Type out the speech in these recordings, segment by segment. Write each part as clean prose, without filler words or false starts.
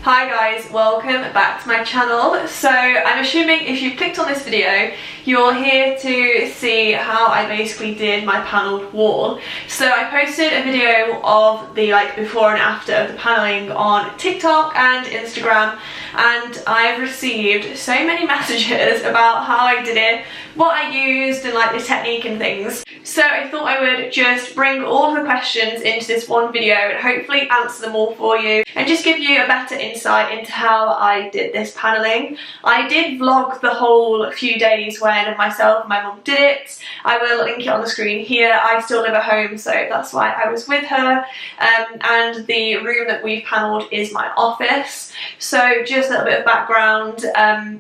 Hi guys, welcome back to my channel. So I'm assuming if you clicked on this video, you're here to see how I basically did my panelled wall. So I posted a video of the before and after of the panelling on TikTok and Instagram, and I've received so many messages about how I did it, what I used and the technique and things. So I thought I would just bring all of the questions into this one video and hopefully answer them all for you and just give you a better insight into how I did this panelling. I did vlog the whole few days when myself and my mum did it. I will link it on the screen here. I still live at home, so that's why I was with her. And the room that we've panelled is my office. So just a little bit of background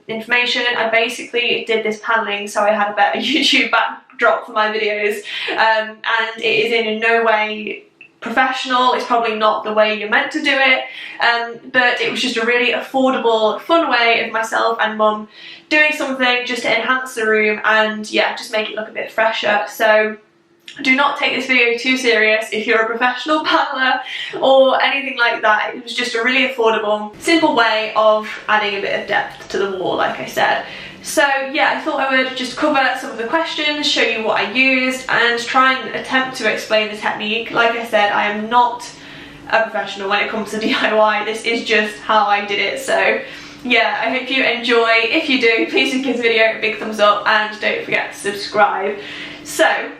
information. I basically did this panelling so I had a better YouTube backdrop for my videos, and it is in no way professional. It's probably not the way you're meant to do it, but it was just a really affordable, fun way of myself and mum doing something just to enhance the room and yeah, just make it look a bit fresher. So do not take this video too serious if you're a professional paneler or anything like that. It was just a really affordable, simple way of adding a bit of depth to the wall, like I said. So yeah, I thought I would just cover some of the questions, show you what I used and try and attempt to explain the technique. Like I said, I am not a professional when it comes to DIY. This is just how I did it. So yeah, I hope you enjoy. If you do, please give this video a big thumbs up and don't forget to subscribe. So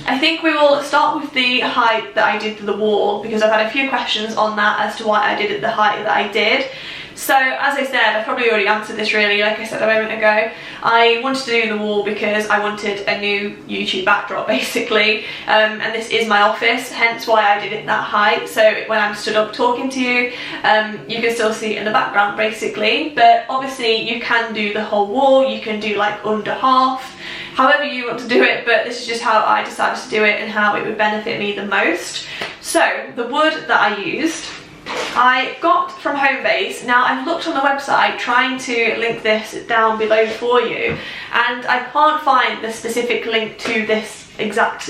I think we will start with the height that I did to the wall, because I've had a few questions on that as to why I did it the height that I did. So as I said, I've probably already answered this really, like I said a moment ago, I wanted to do the wall because I wanted a new YouTube backdrop basically, and this is my office, hence why I did it that height. So when I'm stood up talking to you, you can still see it in the background basically, but obviously you can do the whole wall, you can do under half, however you want to do it, but this is just how I decided to do it and how it would benefit me the most. So the wood that I used, I got from Homebase. Now I've looked on the website trying to link this down below for you, and I can't find the specific link to this exact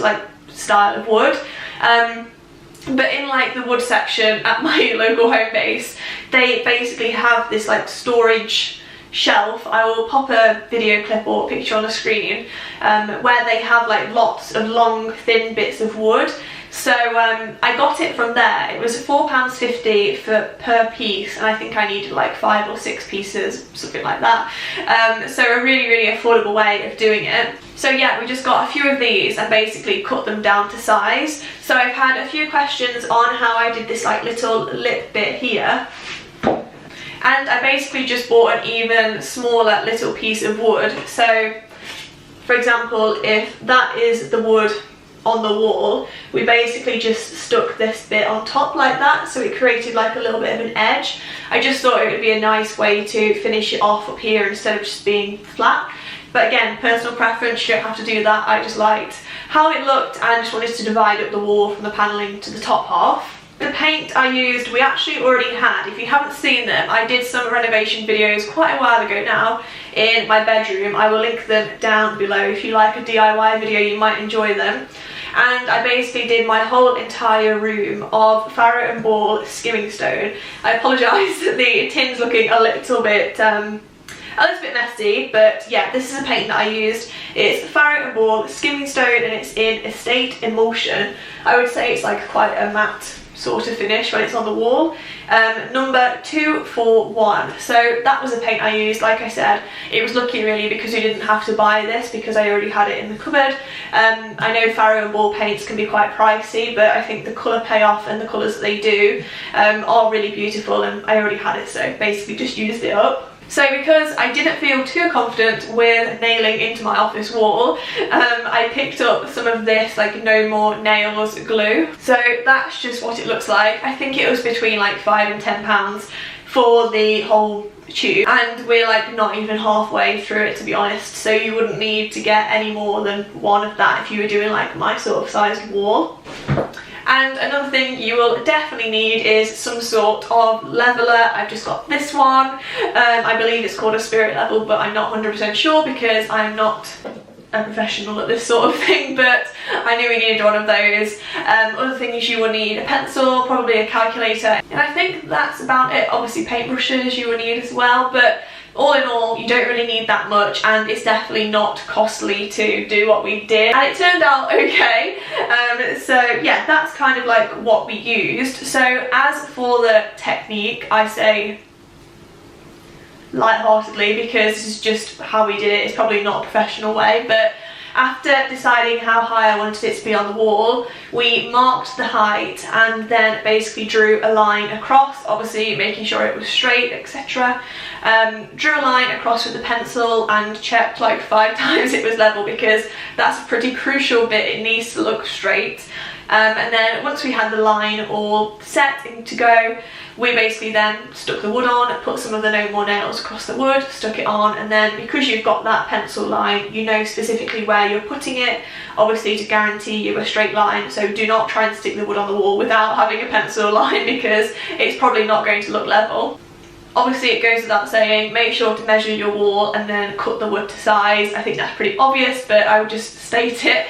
style of wood. But in the wood section at my local Homebase, they basically have this storage shelf. I will pop a video clip or picture on the screen where they have lots of long thin bits of wood. So I got it from there. It was £4.50 per piece, and I think I needed 5 or 6 pieces, something like that. So a really affordable way of doing it. So yeah, we just got a few of these and basically cut them down to size. So I've had a few questions on how I did this little lip bit here. And I basically just bought an even smaller little piece of wood. So for example, if that is the wood on the wall, we basically just stuck this bit on top like that, so it created a little bit of an edge. I just thought it would be a nice way to finish it off up here instead of just being flat. But again, personal preference, you don't have to do that. I just liked how it looked and just wanted to divide up the wall from the panelling to the top half. The paint I used, we actually already had. If you haven't seen them, I did some renovation videos quite a while ago now in my bedroom. I will link them down below. If you like a DIY video, you might enjoy them. And I basically did my whole entire room of Farrow and Ball skimming stone. I apologise that the tin's looking a little bit messy, but yeah, this is a paint that I used. It's Farrow and Ball skimming stone, and it's in Estate Emulsion. I would say it's quite a matte sort of finish when it's on the wall. Number 241. So that was a paint I used. Like I said, it was lucky really because we didn't have to buy this because I already had it in the cupboard. I know Farrow and Ball paints can be quite pricey, but I think the colour payoff and the colours that they do are really beautiful, and I already had it, so basically just used it up. So because I didn't feel too confident with nailing into my office wall, I picked up some of this No More Nails glue. So that's just what it looks like. I think it was between £5 and £10 for the whole tube, and we're not even halfway through it, to be honest, so you wouldn't need to get any more than one of that if you were doing my sort of sized wall. And another thing you will definitely need is some sort of leveler. I've just got this one. I believe it's called a spirit level, but I'm not 100% sure because I'm not a professional at this sort of thing, but I knew we needed one of those. Other things you will need: a pencil, probably a calculator, and I think that's about it. Obviously paintbrushes you will need as well, but all in all, you don't really need that much, and it's definitely not costly to do what we did, and it turned out okay. So yeah, that's kind of like what we used. So as for the technique, I say lightheartedly, because this is just how we did it. It's probably not a professional way, but after deciding how high I wanted it to be on the wall, we marked the height and then basically drew a line across, obviously making sure it was straight, etc. Drew a line across with the pencil and checked like 5 times it was level, because that's a pretty crucial bit. It needs to look straight. And then once we had the line all set and to go, we basically then stuck the wood on, put some of the No More Nails across the wood, stuck it on, and then because you've got that pencil line, you know specifically where you're putting it, obviously to guarantee you a straight line. So do not try and stick the wood on the wall without having a pencil line, because it's probably not going to look level. Obviously it goes without saying, make sure to measure your wall and then cut the wood to size. I think that's pretty obvious, but I would just state it.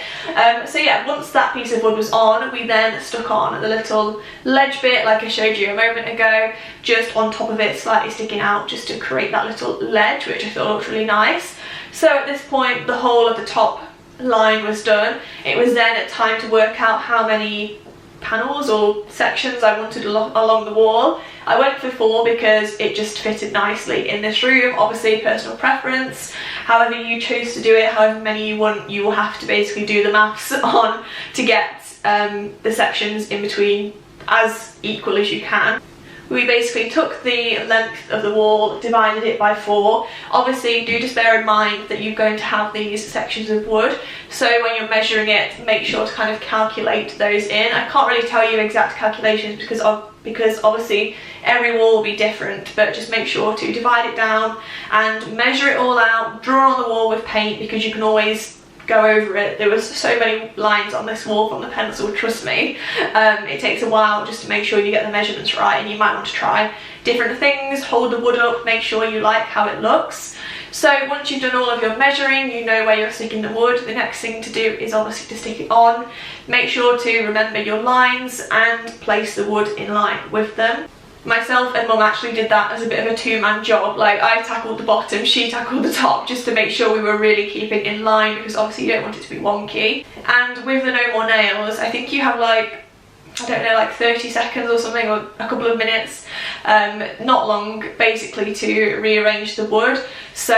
So yeah, once that piece of wood was on, we then stuck on the little ledge bit like I showed you a moment ago, just on top of it, slightly sticking out, just to create that little ledge, which I thought looked really nice. So at this point, the whole of the top line was done. It was then time to work out how many panels or sections I wanted along the wall. I went for 4 because it just fitted nicely in this room. Obviously personal preference, however you choose to do it, however many you want, you will have to basically do the maths on to get the sections in between as equal as you can. We basically took the length of the wall, divided it by 4. Obviously do just bear in mind that you're going to have these sections of wood, so when you're measuring it, make sure to kind of calculate those in. I can't really tell you exact calculations because obviously every wall will be different, but just make sure to divide it down and measure it all out. Draw on the wall with paint, because you can always go over it. There was so many lines on this wall from the pencil, trust me. It takes a while just to make sure you get the measurements right, and you might want to try different things. Hold the wood up, make sure you like how it looks. So once you've done all of your measuring, you know where you're sticking the wood. The next thing to do is obviously to stick it on. Make sure to remember your lines and place the wood in line with them. Myself and Mum actually did that as a bit of a 2-man job. Like, I tackled the bottom, she tackled the top, just to make sure we were really keeping in line, because obviously you don't want it to be wonky. And with the No More Nails, I think you have like, I don't know, like 30 seconds or something, or a couple of minutes, not long, basically, to rearrange the wood. So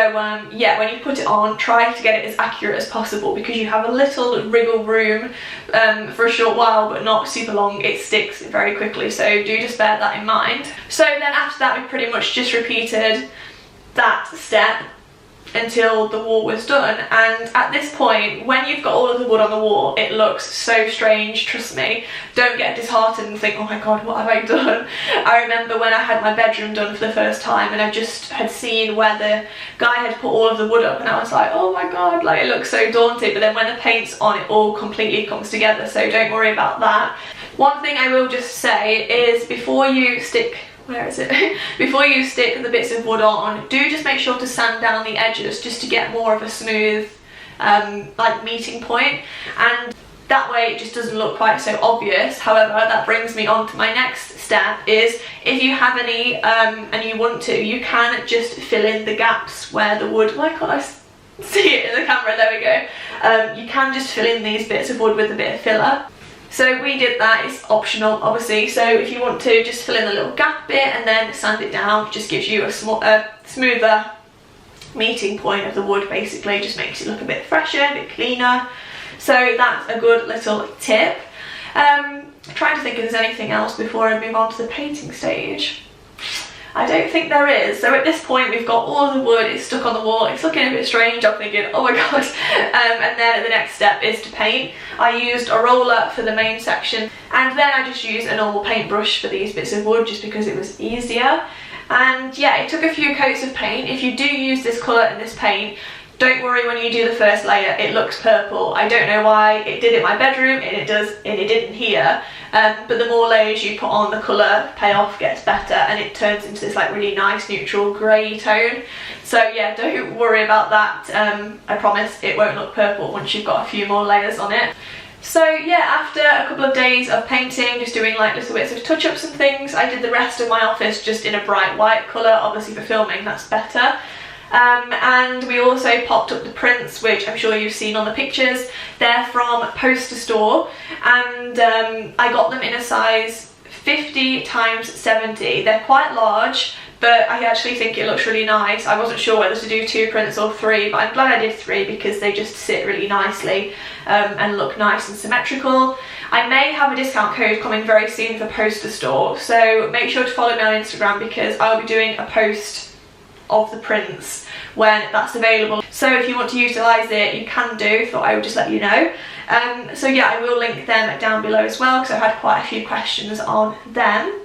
yeah, when you put it on, try to get it as accurate as possible, because you have a little wriggle room for a short while, but not super long. It sticks very quickly, so do just bear that in mind. So then after that, we pretty much just repeated that step until the wall was done. And at this point, when you've got all of the wood on the wall, it looks so strange, trust me. Don't get disheartened and think, oh my god, what have I done? I remember when I had my bedroom done for the first time, and I just had seen where the guy had put all of the wood up, and I was like, oh my god, like, it looks so daunting. But then when the paint's on, it all completely comes together, so don't worry about that. One thing I will just say is, before you stick before you stick the bits of wood on, do just make sure to sand down the edges, just to get more of a smooth like meeting point, and that way it just doesn't look quite so obvious. However, that brings me on to my next step, is if you have any and you want to, you can just fill in the gaps where the wood, why can't I see it in the camera, there we go. You can just fill in these bits of wood with a bit of filler. So we did that. It's optional, obviously, so if you want to, just fill in the little gap bit and then sand it down. It just gives you a smoother meeting point of the wood, basically. Just makes it look a bit fresher, a bit cleaner. So that's a good little tip. I'm trying to think if there's anything else before I move on to the painting stage. I don't think there is. So at this point, we've got all of the wood, it's stuck on the wall, it's looking a bit strange. I'm thinking, oh my god. And then the next step is to paint. I used a roller for the main section, and then I just used a normal paintbrush for these bits of wood, just because it was easier. And yeah, it took a few coats of paint. If you do use this colour and this paint, don't worry when you do the first layer, it looks purple. I don't know why it did in my bedroom and it didn't here. but the more layers you put on, the colour payoff gets better and it turns into this like really nice neutral grey tone. So yeah, don't worry about that. I promise it won't look purple once you've got a few more layers on it. So yeah, after a couple of days of painting, just doing like little bits of touch-ups and things, I did the rest of my office just in a bright white colour. Obviously for filming that's better. And we also popped up the prints, which I'm sure you've seen on the pictures. They're from Poster Store, and I got them in a size 50 × 70. They're quite large, but I actually think it looks really nice. I wasn't sure whether to do 2 prints or 3, but I'm glad I did 3 because they just sit really nicely and look nice and symmetrical. I may have a discount code coming very soon for Poster Store, so make sure to follow me on Instagram because I'll be doing a post of the prints when that's available. So if you want to utilise it, you can do. Thought I would just let you know. So yeah, I will link them down below as well because I had quite a few questions on them.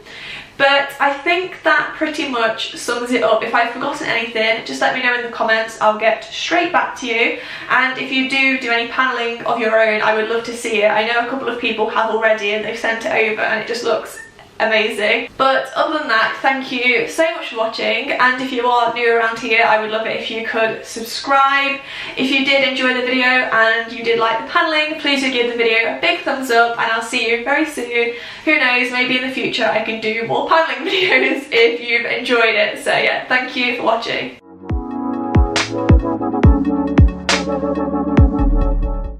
But I think that pretty much sums it up. If I've forgotten anything, just let me know in the comments. I'll get straight back to you. And if you do any paneling of your own, I would love to see it. I know a couple of people have already and they've sent it over and it just looks amazing. But other than that, thank you so much for watching, and if you are new around here, I would love it if you could subscribe. If you did enjoy the video and you did like the paneling, please do give the video a big thumbs up, and I'll see you very soon. Who knows, maybe in the future I can do more paneling videos if you've enjoyed it. So yeah, thank you for watching.